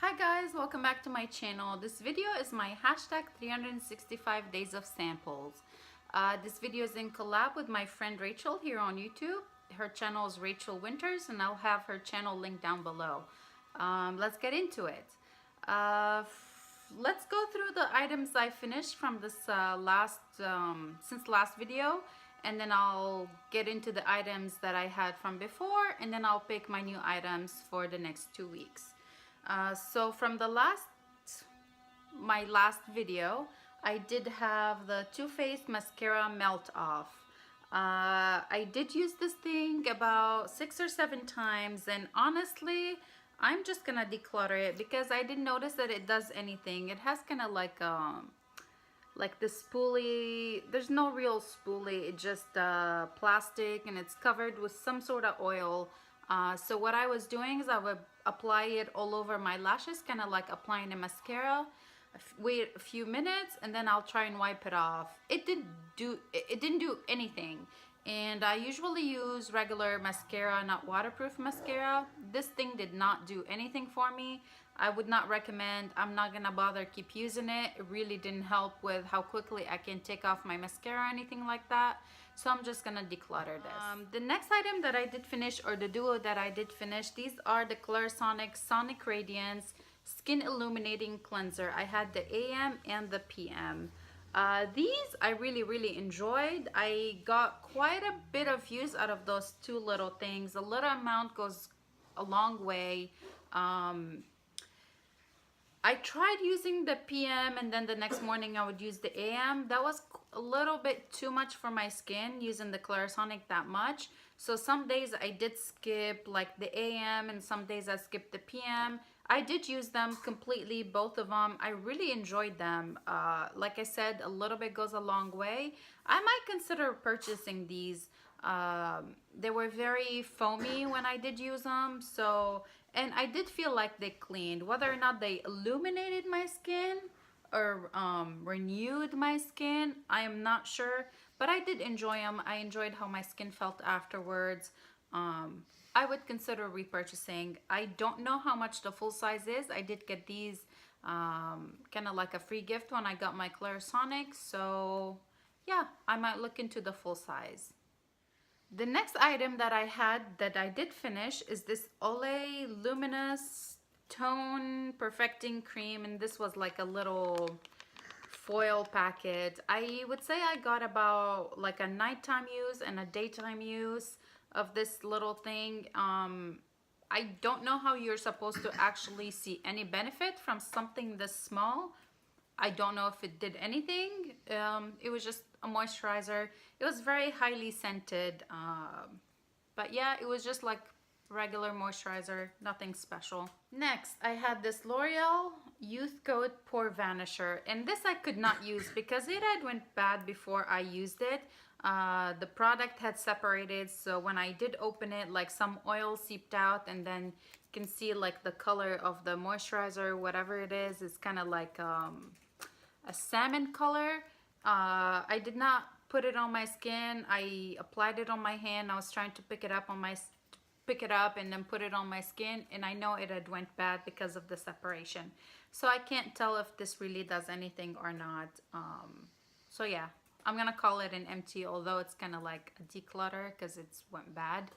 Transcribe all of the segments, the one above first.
Hi guys, welcome back to my channel. This video is my hashtag 365 days of samples. This video is in collab with my friend Rachel here on YouTube. Her channel is Rachel Winters and I'll have her channel linked down below. Let's get into it. Let's go through the items I finished from this since last video, and then I'll get into the items that I had from before, and then I'll pick my new items for the next 2 weeks. So from my last video, I did have the Too Faced mascara melt off. I did use this thing about 6 or 7 times, and honestly I'm just gonna declutter it because I didn't notice that it does anything. It has kind of like the spoolie. There's no real spoolie, it's just plastic, and it's covered with some sort of oil. So what I was doing is I would apply it all over my lashes, kind of like applying a mascara. Wait a few minutes and then I'll try and wipe it off. It didn't do anything. And I usually use regular mascara, not waterproof mascara. This thing did not do anything for me. I would not recommend. I'm not gonna bother keep using it. It really didn't help with how quickly I can take off my mascara or anything like that. So I'm just gonna declutter this. The next item that I did finish, or the duo that I did finish, these are the Clarisonic Sonic Radiance Skin Illuminating Cleanser. I had the AM and the PM. These I really enjoyed. I got quite a bit of use out of those two little things. A little amount goes a long way. I tried using the PM and then the next morning I would use the AM. That was a little bit too much for my skin, using the Clarisonic that much. So some days I did skip like the AM and some days I skipped the PM. I did use them completely, both of them. I really enjoyed them. Like I said, a little bit goes a long way. I might consider purchasing these. They were very foamy when I did use them, and I did feel like they cleaned. Whether or not they illuminated my skin or renewed my skin, I am not sure, but I did enjoy them. I enjoyed how my skin felt afterwards. I would consider repurchasing. I don't know how much the full size is. I did get these kind of like a free gift when I got my Clarisonic, so yeah, I might look into the full size. The next item that I had that I did finish is this Olay Luminous Tone Perfecting Cream, and this was like a little foil packet. I would say I got about like a nighttime use and a daytime use of this little thing. I don't know how you're supposed to actually see any benefit from something this small. I don't know if it did anything. It was just a moisturizer. It was very highly scented, but yeah, it was just like regular moisturizer, nothing special. Next, I had this L'Oreal Youth Coat Pore Vanisher, and this I could not use because it had went bad before I used it. The product had separated, so when I did open it, like some oil seeped out, and then you can see like the color of the moisturizer, whatever it is kind of like a salmon color. I did not put it on my skin. I applied it on my hand. I was trying to pick it up and then put it on my skin, and I know it had went bad because of the separation. So I can't tell if this really does anything or not. So yeah, I'm gonna call it an empty, although it's kind of like a declutter because it's went bad.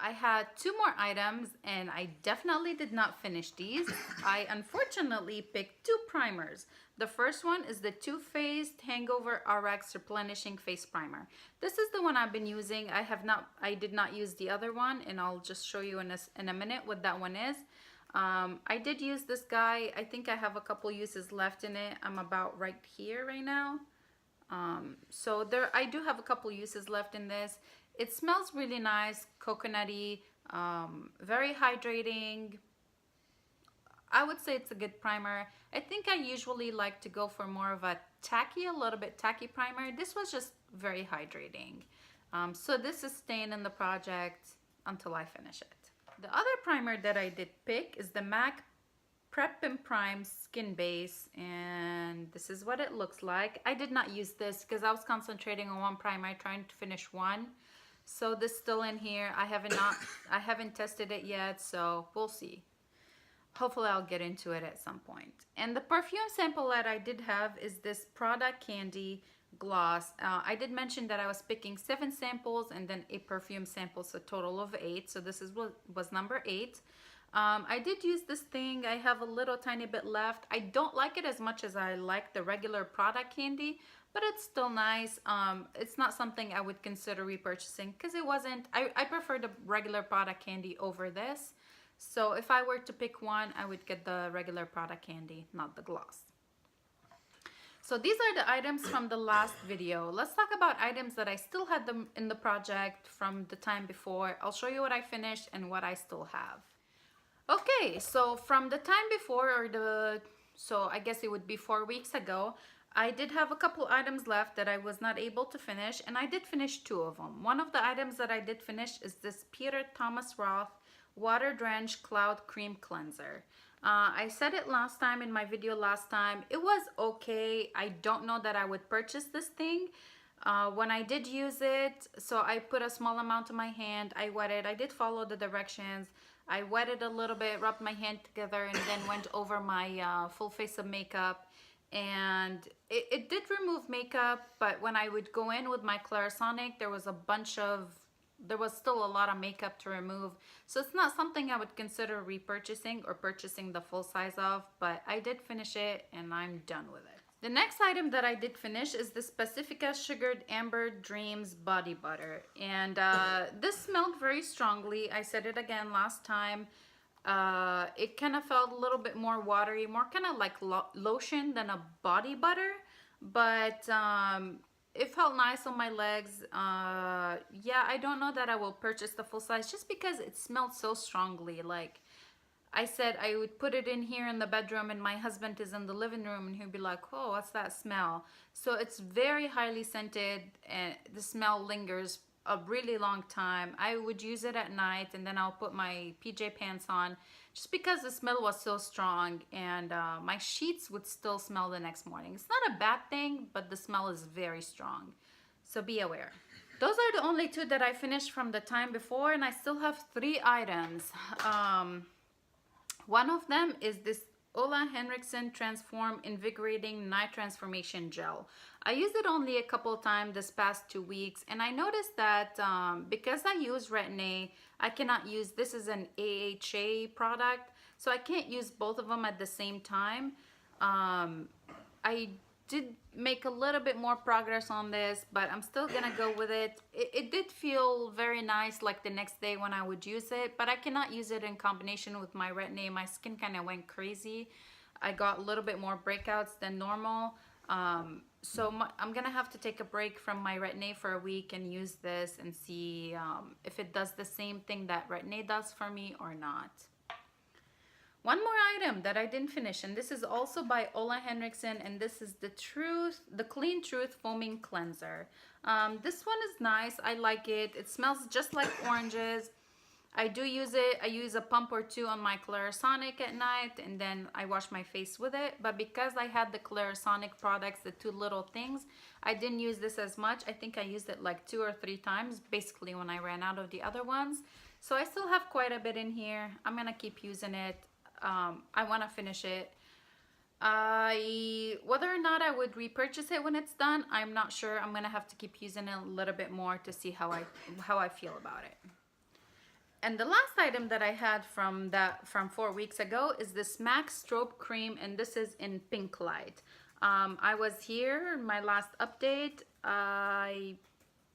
I had 2 more items and I definitely did not finish these. I unfortunately picked 2 primers. The first one is the Too Faced Hangover RX Replenishing Face Primer. This is the one I've been using. I did not use the other one, and I'll just show you in a minute what that one is. I did use this guy. I think I have a couple uses left in it. I'm about right here right now. So I do have a couple uses left in this. It smells really nice, coconutty, very hydrating. I would say it's a good primer. I think I usually like to go for more of a little bit tacky primer. This was just very hydrating. So this is staying in the project until I finish it. The other primer that I did pick is the MAC Prep and Prime Skin Base, and this is what it looks like. I did not use this because I was concentrating on one primer, trying to finish one. So this is still in here. I haven't tested it yet, so we'll see. hopefully I'll get into it at some point. And the perfume sample that I did have is this Prada Candy gloss. I did mention that I was picking 7 samples and then a perfume sample, so a total of 8. So this is what was number 8. I did use this thing. I have a little tiny bit left. I don't like it as much as I like the regular Prada Candy, but it's still nice. It's not something I would consider repurchasing because it wasn't, I prefer the regular Prada Candy over this. So if I were to pick one, I would get the regular Prada Candy, not the gloss. So these are the items from the last video. Let's talk about items that I still had them in the project from the time before. I'll show you what I finished and what I still have. Okay, so from the time before, so I guess it would be 4 weeks ago, I did have a couple items left that I was not able to finish, and I did finish 2 of them. One of the items that I did finish is this Peter Thomas Roth Water Drenched Cloud Cream Cleanser. I said it last time in my video last time. It was okay. I don't know that I would purchase this thing. When I did use it, so I put a small amount on my hand. I wet it. I did follow the directions. I wet it a little bit, rubbed my hand together, and then went over my full face of makeup. And it did remove makeup, but when I would go in with my Clarisonic, there was still a lot of makeup to remove. So it's not something I would consider repurchasing or purchasing the full size of, but I did finish it and I'm done with it. The next item that I did finish is the Pacifica Sugared Amber Dreams Body Butter. And this smelled very strongly. I said it again last time. It kind of felt a little bit more watery, more kind of like lotion than a body butter. But it felt nice on my legs. Yeah, I don't know that I will purchase the full size just because it smelled so strongly. Like I said, I would put it in here in the bedroom and my husband is in the living room and he'd be like, oh, what's that smell? So it's very highly scented and the smell lingers a really long time. I would use it at night and then I'll put my PJ pants on just because the smell was so strong, and my sheets would still smell the next morning. It's not a bad thing, but the smell is very strong, so be aware. Those are the only 2 that I finished from the time before, and I still have 3 items. One of them is this Ola Henriksen Transform Invigorating Night Transformation Gel. I used it only a couple of times this past 2 weeks, and I noticed that because I use Retin-A, I cannot use, this is an AHA product, so I can't use both of them at the same time. I did make a little bit more progress on this, but I'm still gonna go with it. It did feel very nice like the next day when I would use it, but I cannot use it in combination with my Retin-A. My skin kind of went crazy. I got a little bit more breakouts than normal. So I'm gonna have to take a break from my Retin-A for a week and use this and see if it does the same thing that Retin-A does for me or not. One more item that I didn't finish, and this is also by Ola Henriksen, and this is the Clean Truth Foaming Cleanser. This one is nice. I like it. It smells just like oranges. I do use it. I use a pump or 2 on my Clarisonic at night, and then I wash my face with it. But because I had the Clarisonic products, the 2 little things, I didn't use this as much. I think I used it like 2 or 3 times, basically when I ran out of the other ones. So I still have quite a bit in here. I'm gonna keep using it. I want to finish it. Whether or not I would repurchase it when it's done, I'm not sure. I'm gonna have to keep using it a little bit more to see how I feel about it. And the last item that I had from 4 weeks ago is this MAC Strobe Cream, and this is in Pink Light. I was here in my last update. I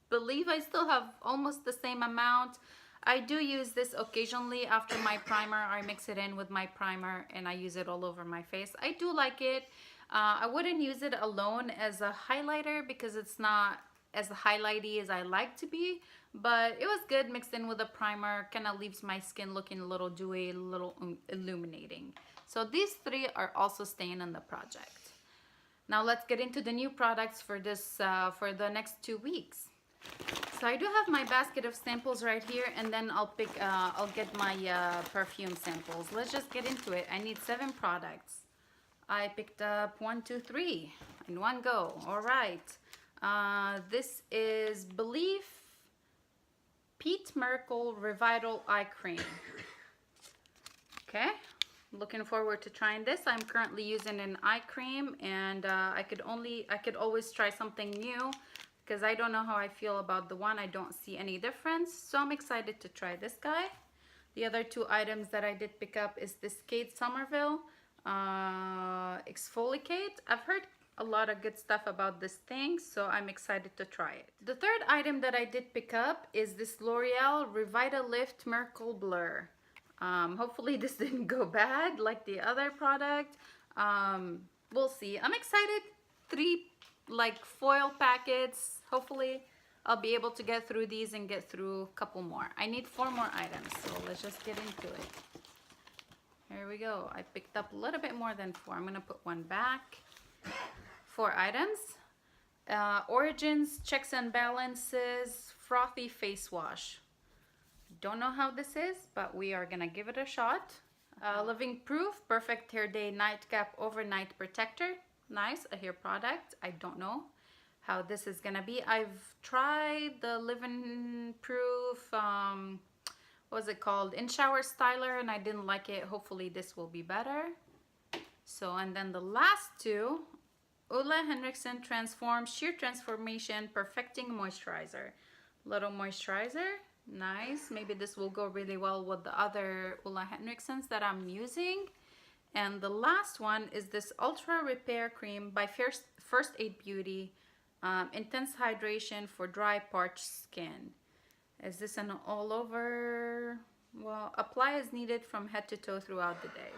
believe I still have almost the same amount. I do use this occasionally after my primer. I mix it in with my primer and I use it all over my face. I do like it. I wouldn't use it alone as a highlighter because it's not as highlighty as I like to be, but it was good mixed in with a primer. Kind of leaves my skin looking a little dewy, a little illuminating. So these 3 are also staying in the project. Now let's get into the new products for this for the next 2 weeks. So I do have my basket of samples right here, and then I'll get my perfume samples. Let's just get into it. I need 7 products. I picked up 1, 2, 3 in one go. All right. This is Belief Pete Merkel Revital Eye Cream. Okay. Looking forward to trying this. I'm currently using an eye cream, and I could always try something new because I don't know how I feel about the one. I don't see any difference, so I'm excited to try this guy. The other two items that I did pick up is this Kate Somerville exfoliate. I've heard a lot of good stuff about this thing, so I'm excited to try it. The third item that I did pick up is this L'Oreal Revitalift Miracle Blur. Hopefully this didn't go bad like the other product. We'll see. I'm excited. 3 like foil packets. Hopefully I'll be able to get through these and get through a couple more. I need 4 more items, so let's just get into it. Here we go. I picked up a little bit more than 4. I'm gonna put one back. 4 items. Origins Checks and Balances Frothy Face Wash. Don't know how this is, but we are gonna give it a shot. Living Proof Perfect Hair Day Nightcap Overnight Protector. Nice, a hair product. I don't know how this is gonna be. I've tried the Living Proof, what was it called? In Shower Styler, and I didn't like it. Hopefully this will be better. So, and then the last 2, Ole Henriksen Transform Sheer Transformation Perfecting Moisturizer. Little moisturizer. Nice. Maybe this will go really well with the other Ole Henriksens that I'm using. And the last one is this Ultra Repair Cream by First Aid Beauty. Intense hydration for dry, parched skin. Is this an all over? Well, apply as needed from head to toe throughout the day.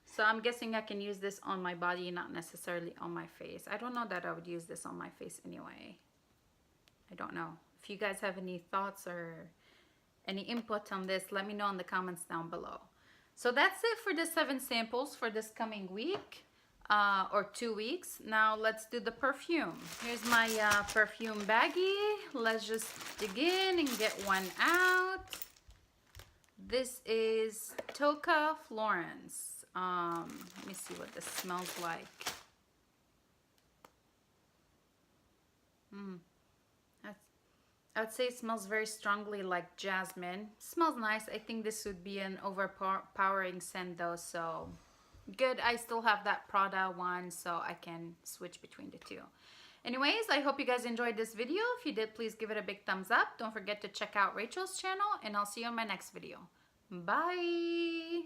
So I'm guessing I can use this on my body, not necessarily on my face. I don't know that I would use this on my face anyway. I don't know. If you guys have any thoughts or any input on this, let me know in the comments down below. So that's it for the 7 samples for this coming week, or 2 weeks. Now let's do the perfume. Here's my perfume baggie. Let's just dig in and get one out. This is Toca Florence. Let me see what this smells like. I'd say it smells very strongly like jasmine. Smells nice. I think this would be an overpowering scent though, so good. I still have that Prada one, so I can switch between the 2. Anyways, I hope you guys enjoyed this video. If you did, please give it a big thumbs up. Don't forget to check out Rachel's channel, and I'll see you on my next video. Bye!